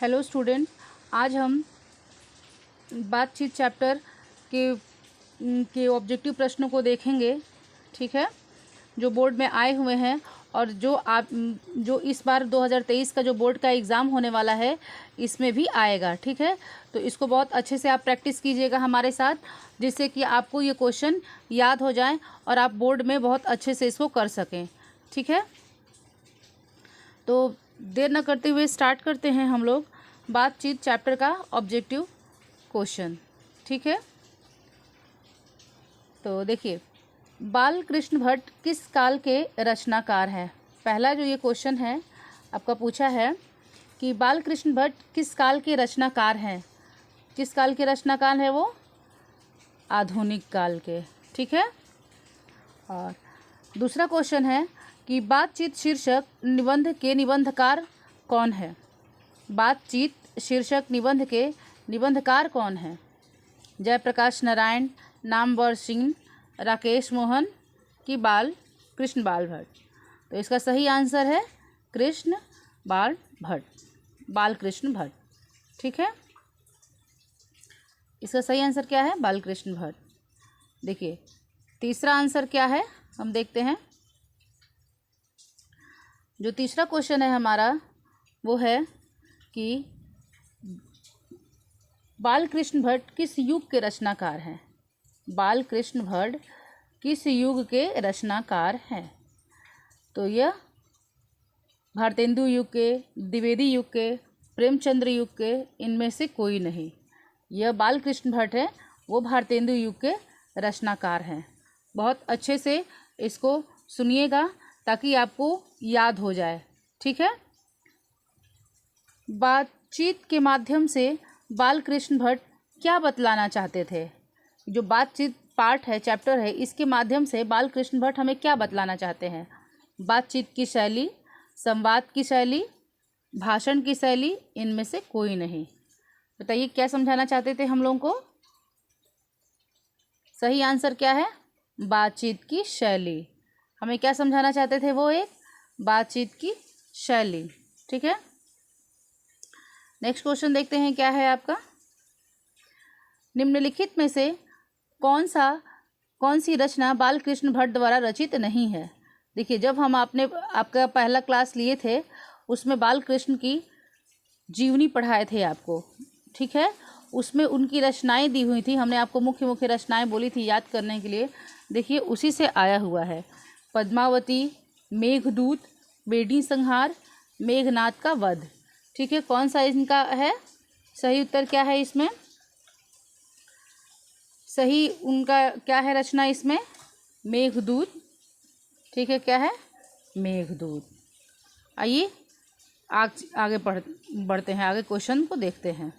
Hello student, आज हम बातचीत चैप्टर के ऑब्जेक्टिव प्रश्नों को देखेंगे। ठीक है, जो बोर्ड में आए हुए हैं और जो इस बार 2023 का जो बोर्ड का एग्ज़ाम होने वाला है इसमें भी आएगा। ठीक है, तो इसको बहुत अच्छे से आप प्रैक्टिस कीजिएगा हमारे साथ, जिससे कि आपको ये क्वेश्चन याद हो जाए और आप बोर्ड में बहुत अच्छे से इसको कर सकें। ठीक है, तो देर न करते हुए स्टार्ट करते हैं हम लोग बातचीत चैप्टर का ऑब्जेक्टिव क्वेश्चन। ठीक है, तो देखिए, बाल कृष्ण भट्ट किस काल के रचनाकार हैं। पहला जो ये क्वेश्चन है आपका पूछा है कि बाल कृष्ण भट्ट किस काल के रचनाकार हैं। किस काल के रचनाकार हैं वो? आधुनिक काल के। ठीक है, और दूसरा क्वेश्चन है कि बातचीत शीर्षक निबंध के निबंधकार कौन है। बातचीत शीर्षक निबंध के निबंधकार कौन है? जयप्रकाश नारायण, नामवर सिंह, राकेश मोहन की कृष्ण बाल भट्ट। तो इसका सही आंसर है कृष्ण बाल भट्ट, बालकृष्ण भट्ट। ठीक है, इसका सही आंसर क्या है? बालकृष्ण भट्ट। देखिए, तीसरा आंसर क्या है हम देखते हैं। जो तीसरा क्वेश्चन है हमारा वो है कि बालकृष्ण भट्ट किस युग के रचनाकार हैं। बालकृष्ण भट्ट किस युग के रचनाकार हैं? तो यह भारतेंदु युग के, द्विवेदी युग के, प्रेमचंद्र युग के, इनमें से कोई नहीं। यह बालकृष्ण भट्ट है, वो भारतेंदु युग के रचनाकार हैं। बहुत अच्छे से इसको सुनिएगा ताकि आपको याद हो जाए। ठीक है, बातचीत के माध्यम से बालकृष्ण भट्ट क्या बतलाना चाहते थे। जो बातचीत पार्ट है, चैप्टर है, इसके माध्यम से बालकृष्ण भट्ट हमें क्या बतलाना चाहते हैं। बातचीत की शैली, संवाद की शैली, भाषण की शैली, इनमें से कोई नहीं। बताइए क्या समझाना चाहते थे हम लोगों को। सही आंसर क्या है? बातचीत की शैली। हमें क्या समझाना चाहते थे वो? एक बातचीत की शैली। ठीक है, नेक्स्ट क्वेश्चन देखते हैं क्या है आपका। निम्नलिखित में से कौन सी रचना बालकृष्ण भट्ट द्वारा रचित नहीं है। देखिए, जब हम आपका पहला क्लास लिए थे उसमें बालकृष्ण की जीवनी पढ़ाए थे आपको। ठीक है, उसमें उनकी रचनाएं दी हुई थी, हमने आपको मुख्य मुख्य रचनाएं बोली थी याद करने के लिए। देखिए, उसी से आया हुआ है। पद्मावती, मेघदूत, बेडी संहार, मेघनाद का वध। ठीक है, कौन सा इनका है? सही उत्तर क्या है इसमें? सही उनका क्या है रचना इसमें? मेघदूत। ठीक है, क्या है? मेघदूत। आइए आगे बढ़ते हैं, आगे क्वेश्चन को देखते हैं।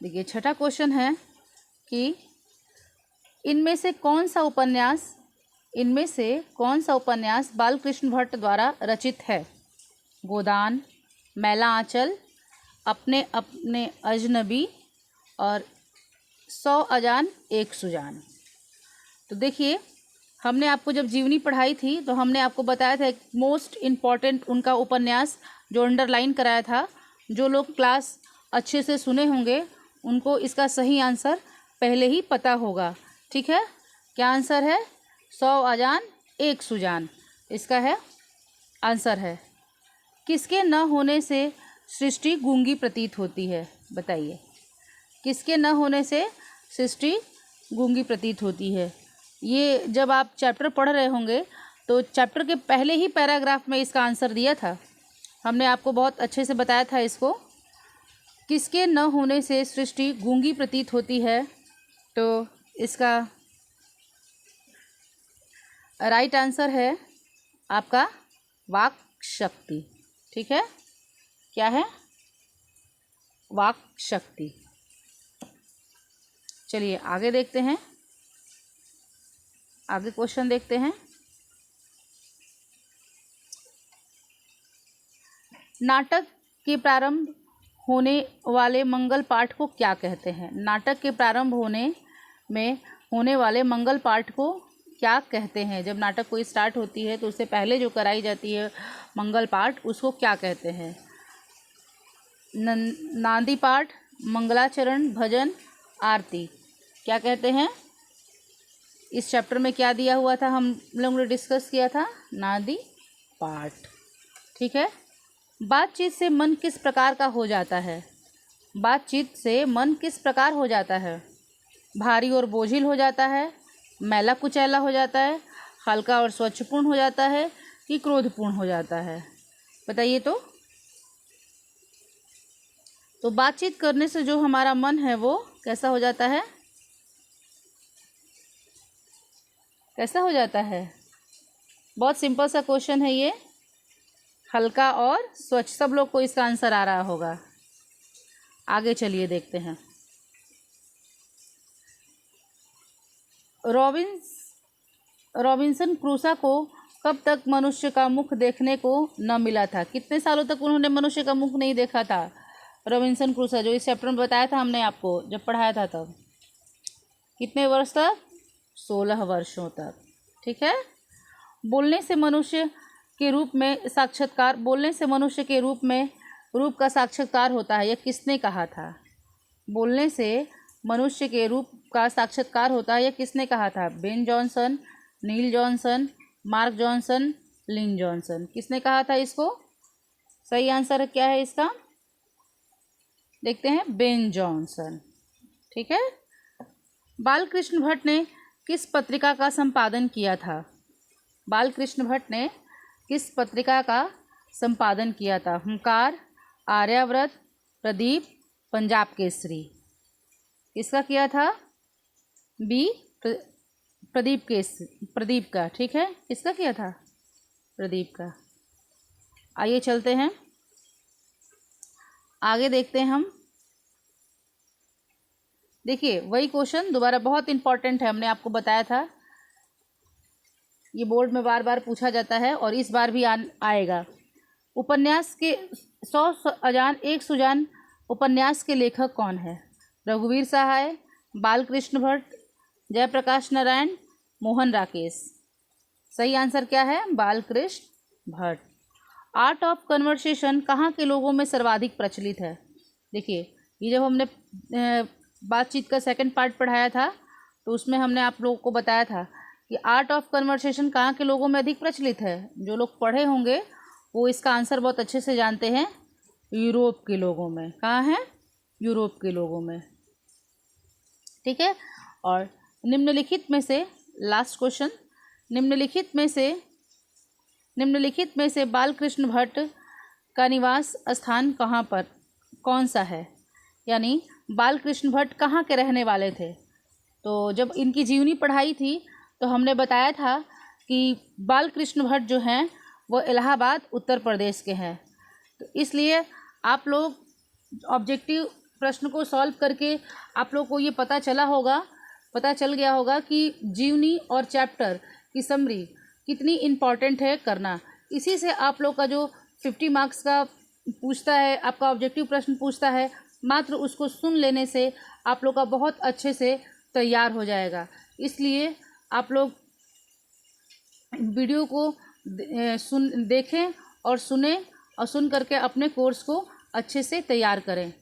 देखिए, छठा क्वेश्चन है कि इनमें से कौन सा उपन्यास बालकृष्ण भट्ट द्वारा रचित है। गोदान, मैला आंचल, अपने अपने अजनबी और 100 अजान एक सुजान। तो देखिए, हमने आपको जब जीवनी पढ़ाई थी तो हमने आपको बताया था एक मोस्ट इम्पॉर्टेंट उनका उपन्यास जो अंडरलाइन कराया था। जो लोग क्लास अच्छे से सुने होंगे उनको इसका सही आंसर पहले ही पता होगा। ठीक है, क्या आंसर है? 100 अजान एक सुजान इसका है आंसर है। किसके न होने से सृष्टि गूंगी प्रतीत होती है। बताइए, किसके न होने से सृष्टि गूंगी प्रतीत होती है। ये जब आप चैप्टर पढ़ रहे होंगे तो चैप्टर के पहले ही पैराग्राफ में इसका आंसर दिया था, हमने आपको बहुत अच्छे से बताया था इसको। किसके न होने से सृष्टि गूंगी प्रतीत होती है, तो इसका राइट आंसर है आपका वाक शक्ति। ठीक है, क्या है? वाक शक्ति। चलिए आगे देखते हैं, आगे क्वेश्चन देखते हैं। नाटक के प्रारंभ होने वाले मंगल पाठ को क्या कहते हैं। नाटक के प्रारंभ होने वाले मंगल पाठ को क्या कहते हैं। जब नाटक कोई स्टार्ट होती है तो उससे पहले जो कराई जाती है मंगल पाठ, उसको क्या कहते हैं। नांदी पाठ, मंगलाचरण, भजन, आरती। क्या कहते हैं? इस चैप्टर में क्या दिया हुआ था, हम लोगों ने डिस्कस किया था, नांदी पाठ। ठीक है। बातचीत से मन किस प्रकार का हो जाता है? बातचीत से मन किस प्रकार हो जाता है? भारी और बोझिल हो जाता है, मैला कुचैला हो जाता है, हल्का और स्वच्छपूर्ण हो जाता है कि क्रोधपूर्ण हो जाता है? बताइए। तो बातचीत करने से जो हमारा मन है वो कैसा हो जाता है? कैसा हो जाता है? बहुत सिंपल सा क्वेश्चन है ये। हल्का और स्वच्छ। सब लोग को इसका आंसर आ रहा होगा। आगे चलिए देखते हैं। रॉबिन्सन क्रूसो को कब तक मनुष्य का मुख देखने को न मिला था? कितने सालों तक उन्होंने मनुष्य का मुख नहीं देखा था? रॉबिन्सन क्रूसो, जो इस चैप्टर में बताया था हमने आपको जब पढ़ाया था तब। कितने वर्ष तक? 16 वर्षों तक। ठीक है। बोलने से मनुष्य के रूप का साक्षात्कार होता है, यह किसने कहा था? बोलने से मनुष्य के रूप का साक्षात्कार होता है, यह किसने कहा था? Ben Johnson, Neil Johnson, Mark Johnson, Lynn Johnson. किसने कहा था इसको? सही आंसर क्या है इसका? देखते हैं, बेन जॉनसन। ठीक है। बालकृष्ण भट्ट ने किस पत्रिका का संपादन किया था? बालकृष्ण भट्ट ने किस पत्रिका का संपादन किया था? हुंकार, आर्याव्रत, प्रदीप, पंजाब केसरी। किसका किया था? बी, प्रदीप का। ठीक है। किसका किया था? प्रदीप का। आइए चलते हैं आगे, देखते हैं हम। देखिए, वही क्वेश्चन दोबारा, बहुत इंपॉर्टेंट है, हमने आपको बताया था। ये बोर्ड में बार बार पूछा जाता है और इस बार भी आएगा। उपन्यास के 100 अजान एक सुजान उपन्यास के लेखक कौन है? रघुवीर सहाय, बालकृष्ण भट्ट, जयप्रकाश नारायण, मोहन राकेश। सही आंसर क्या है? Balkrishna Bhatt. Art of conversation कहाँ के लोगों में सर्वाधिक प्रचलित है? देखिए, ये जब हमने बातचीत का सेकंड पार्ट पढ़ाया था तो उसमें हमने आप लोगों को बताया था कि आर्ट ऑफ कन्वर्सेशन कहाँ के लोगों में अधिक प्रचलित है। जो लोग पढ़े होंगे वो इसका आंसर बहुत अच्छे से जानते हैं। यूरोप के लोगों में। कहाँ है? यूरोप के लोगों में। ठीक है। और निम्नलिखित में से, लास्ट क्वेश्चन, निम्नलिखित में से बालकृष्ण भट्ट का निवास स्थान कौन सा है? यानी बालकृष्ण भट्ट कहाँ के रहने वाले थे? तो जब इनकी जीवनी पढ़ाई थी तो हमने बताया था कि बालकृष्ण भट्ट जो हैं वो इलाहाबाद उत्तर प्रदेश के हैं। तो इसलिए आप लोग ऑब्जेक्टिव प्रश्न को सॉल्व करके आप लोग को ये पता चल गया होगा कि जीवनी और चैप्टर की समरी कितनी इम्पॉर्टेंट है करना। इसी से आप लोग का जो 50 मार्क्स का पूछता है, आपका ऑब्जेक्टिव प्रश्न पूछता है, मात्र उसको सुन लेने से आप लोग का बहुत अच्छे से तैयार हो जाएगा। इसलिए आप लोग वीडियो को देखें और सुने और सुन करके अपने कोर्स को अच्छे से तैयार करें।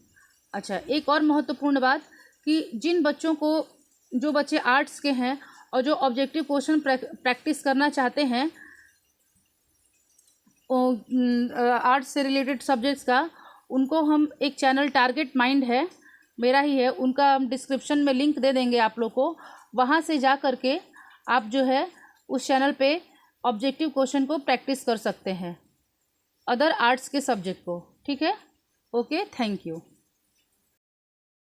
अच्छा, एक और महत्वपूर्ण बात कि जो बच्चे आर्ट्स के हैं और जो ऑब्जेक्टिव क्वेश्चन प्रैक्टिस करना चाहते हैं आर्ट्स से रिलेटेड सब्जेक्ट्स का, उनको हम एक चैनल टारगेट माइंड है, मेरा ही है, उनका हम डिस्क्रिप्शन में लिंक दे देंगे आप लोग को। वहाँ से जा कर के आप जो है उस चैनल पे ऑब्जेक्टिव क्वेश्चन को प्रैक्टिस कर सकते हैं, अदर आर्ट्स के सब्जेक्ट को। ठीक है। Okay, thank you.